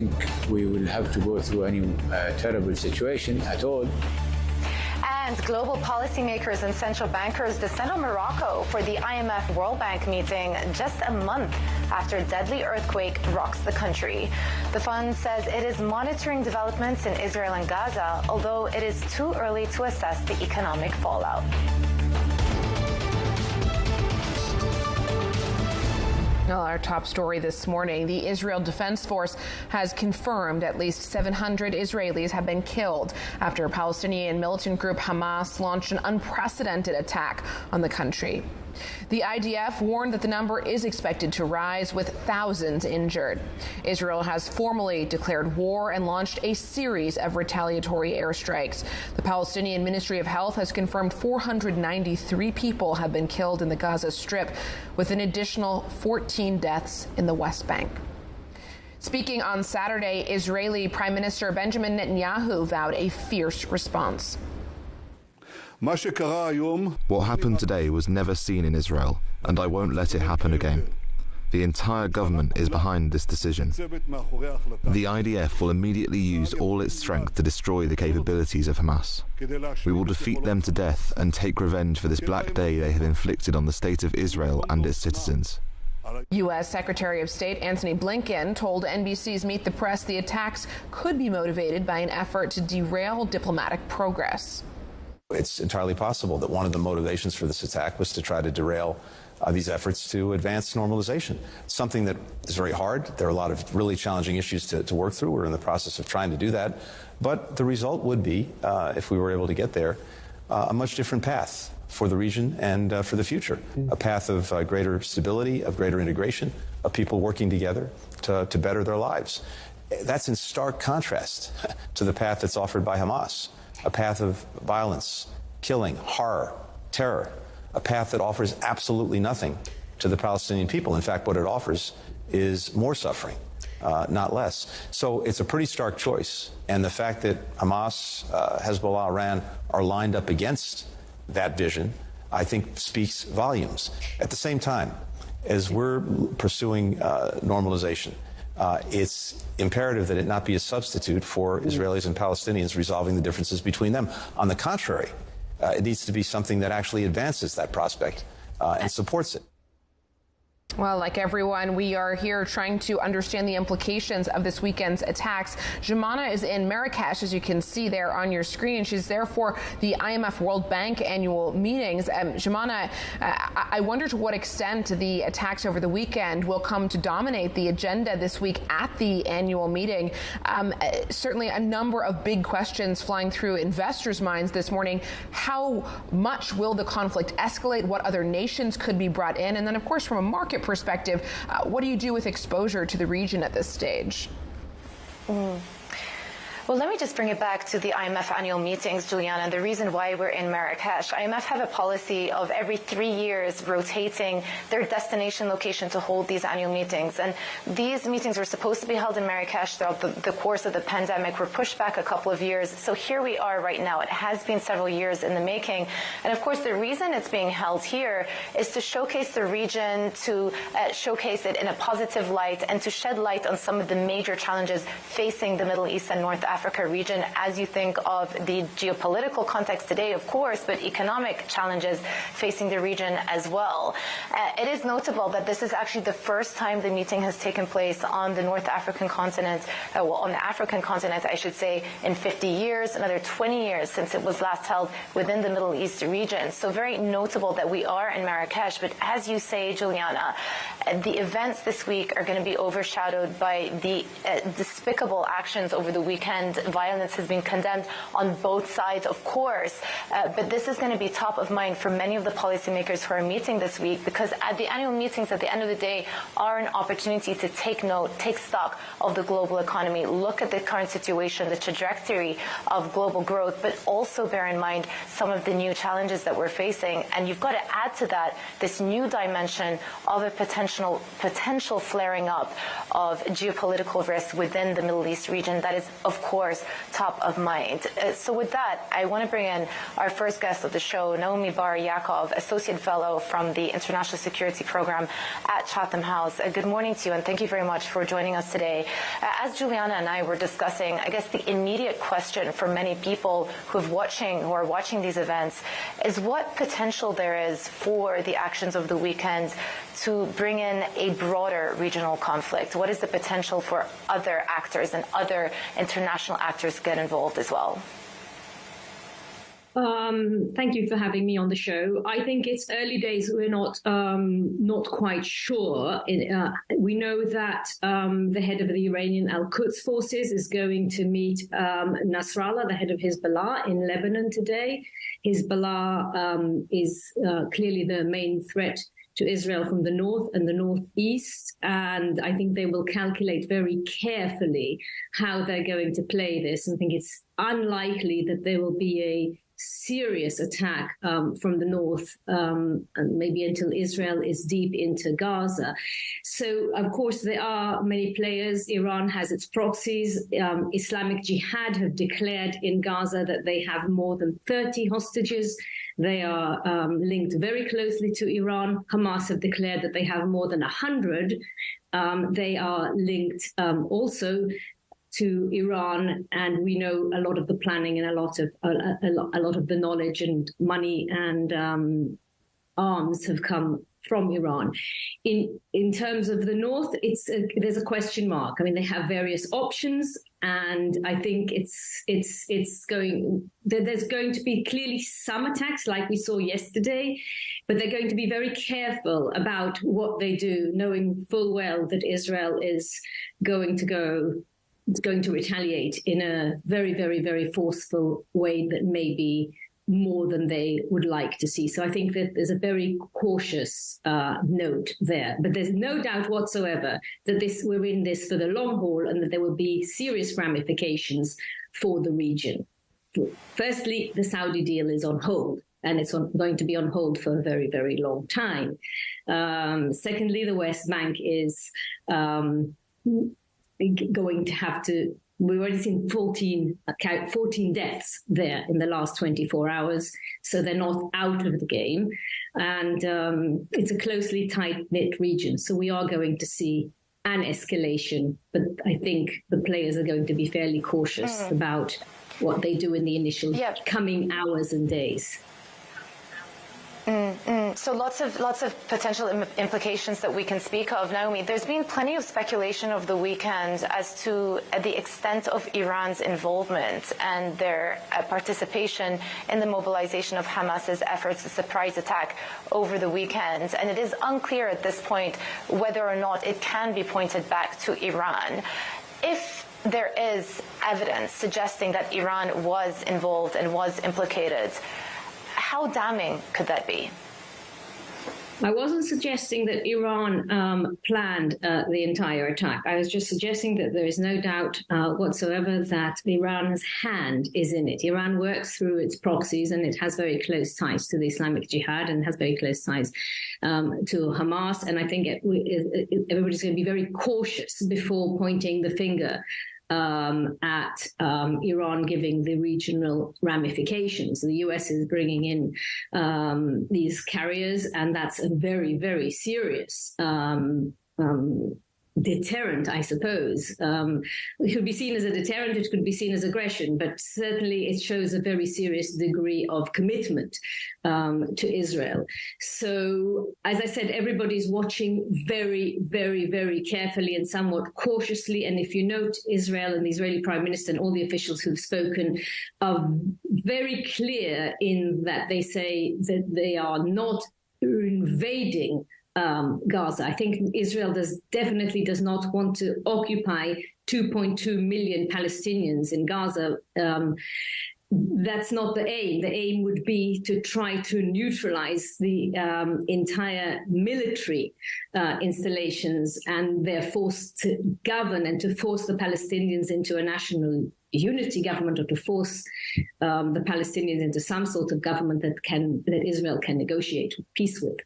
We will have to go through any terrible situation at all. And global policymakers and central bankers descend on Morocco for the IMF World Bank meeting just a month after a deadly earthquake rocks the country. The fund says it is monitoring developments in Israel and Gaza, although it is too early to assess the economic fallout. Well, our top story this morning, the Israel Defense Force has confirmed at least 700 Israelis have been killed after Palestinian militant group Hamas launched an unprecedented attack on the country. The IDF warned that the number is expected to rise, with thousands injured. Israel has formally declared war and launched a series of retaliatory airstrikes. The Palestinian Ministry of Health has confirmed 493 people have been killed in the Gaza Strip, with an additional 14 deaths in the West Bank. Speaking on Saturday, Israeli Prime Minister Benjamin Netanyahu vowed a fierce response. What happened today was never seen in Israel, and I won't let it happen again. The entire government is behind this decision. The IDF will immediately use all its strength to destroy the capabilities of Hamas. We will defeat them to death and take revenge for this black day they have inflicted on the state of Israel and its citizens. U.S. Secretary of State Antony Blinken told NBC's Meet the Press the attacks could be motivated by an effort to derail diplomatic progress. It's entirely possible that one of the motivations for this attack was to try to derail these efforts to advance normalization, something that is very hard. There are a lot of really challenging issues to work through. We're in the process of trying to do that. But the result would be, if we were able to get there, a much different path for the region and for the future, a path of greater stability, of greater integration, of people working together to better their lives. That's in stark contrast to the path that's offered by Hamas. A path of violence, killing, horror, terror, a path that offers absolutely nothing to the Palestinian people. In fact, what it offers is more suffering, not less. So it's a pretty stark choice. And the fact that Hamas, Hezbollah, Iran are lined up against that vision, I think speaks volumes. At the same time, as we're pursuing normalization, it's imperative that it not be a substitute for Israelis and Palestinians resolving the differences between them. On the contrary, it needs to be something that actually advances that prospect and supports it. Well, like everyone, we are here trying to understand the implications of this weekend's attacks. Jumana is in Marrakesh, as you can see there on your screen. She's there for the IMF World Bank annual meetings. Jumana, I wonder to what extent the attacks over the weekend will come to dominate the agenda this week at the annual meeting. Certainly a number of big questions flying through investors' minds this morning. How much will the conflict escalate? What other nations could be brought in? And then, of course, from a market perspective, what do you do with exposure to the region at this stage? Well, let me just bring it back to the IMF annual meetings, Juliana, and the reason why we're in Marrakesh. IMF have a policy of every 3 years rotating their destination location to hold these annual meetings. And these meetings were supposed to be held in Marrakesh throughout the course of the pandemic. Were pushed back a couple of years. So here we are right now. It has been several years in the making. And of course, the reason it's being held here is to showcase the region, to showcase it in a positive light, and to shed light on some of the major challenges facing the Middle East and North Africa region as you think of the geopolitical context today, of course, but economic challenges facing the region as well. It is notable that this is actually the first time the meeting has taken place on the North African continent, on the African continent, I should say, in 50 years, another 20 years since it was last held within the Middle East region. So very notable that we are in Marrakesh. But as you say, Juliana, the events this week are going to be overshadowed by the despicable actions over the weekend. Violence has been condemned on both sides, of course, but this is going to be top of mind for many of the policymakers who are meeting this week, because at the annual meetings at the end of the day are an opportunity to take note, take stock of the global economy, look at the current situation, the trajectory of global growth, but also bear in mind some of the new challenges that we're facing. And you've got to add to that this new dimension of a potential international potential flaring up of geopolitical risks within the Middle East region that is, of course, top of mind. So with that, I want to bring in our first guest of the show, Nomi Bar-Yaacov, Associate Fellow from the International Security Program at Chatham House. Good morning to you, and thank you very much for joining us today. As Juliana and I were discussing, I guess the immediate question for many people who are watching these events is what potential there is for the actions of the weekend to bring in a broader regional conflict. What is the potential for other actors and other international actors to get involved as well? Thank you for having me on the show. I think it's early days. We're not quite sure. We know that the head of the Iranian Al-Quds forces is going to meet Nasrallah, the head of Hezbollah, in Lebanon today. Hezbollah is clearly the main threat to Israel from the north and the northeast, and I think they will calculate very carefully how they're going to play this. I think it's unlikely that there will be a serious attack from the north, and maybe until Israel is deep into Gaza. So, of course, there are many players. Iran has its proxies. Islamic Jihad have declared in Gaza that they have more than 30 hostages. They are linked very closely to Iran. Hamas have declared that they have more than 100. They are linked also to Iran, and we know a lot of the planning and a lot of the knowledge and money and arms have come from Iran. In terms of the north, there's a question mark. I mean, they have various options, and I think there's going to be clearly some attacks like we saw yesterday, but they're going to be very careful about what they do, knowing full well that Israel is going to retaliate in a very, very, very forceful way that may be more than they would like to see. So I think that there's a very cautious note there. But there's no doubt whatsoever that we're in this for the long haul and that there will be serious ramifications for the region. Firstly, the Saudi deal is on hold, and it's going to be on hold for a very, very long time. Secondly, the West Bank is going to have to, we've already seen 14 deaths there in the last 24 hours, so they're not out of the game. And it's a closely tight-knit region, so we are going to see an escalation, but I think the players are going to be fairly cautious about what they do in the initial coming hours and days. So lots of potential implications that we can speak of. Naomi, there's been plenty of speculation over the weekend as to the extent of Iran's involvement and their participation in the mobilization of Hamas's efforts to surprise attack over the weekend. And it is unclear at this point whether or not it can be pointed back to Iran. If there is evidence suggesting that Iran was involved and was implicated, how damning could that be? I wasn't suggesting that Iran planned the entire attack. I was just suggesting that there is no doubt whatsoever that Iran's hand is in it. Iran works through its proxies, and it has very close ties to the Islamic Jihad and has very close ties to Hamas. And I think everybody's going to be very cautious before pointing the finger at Iran, giving the regional ramifications. The US is bringing in these carriers, and that's a very, very serious deterrent, I suppose. It could be seen as a deterrent, it could be seen as aggression, but certainly it shows a very serious degree of commitment to Israel. So, as I said, everybody's watching very, very, very carefully and somewhat cautiously. And if you note, Israel and the Israeli Prime Minister and all the officials who've spoken are very clear in that they say that they are not invading Gaza. I think Israel definitely does not want to occupy 2.2 million Palestinians in Gaza. That's not the aim. The aim would be to try to neutralize the entire military installations, and they're forced to govern and to force the Palestinians into a national unity government, or to force the Palestinians into some sort of government that Israel can negotiate peace with.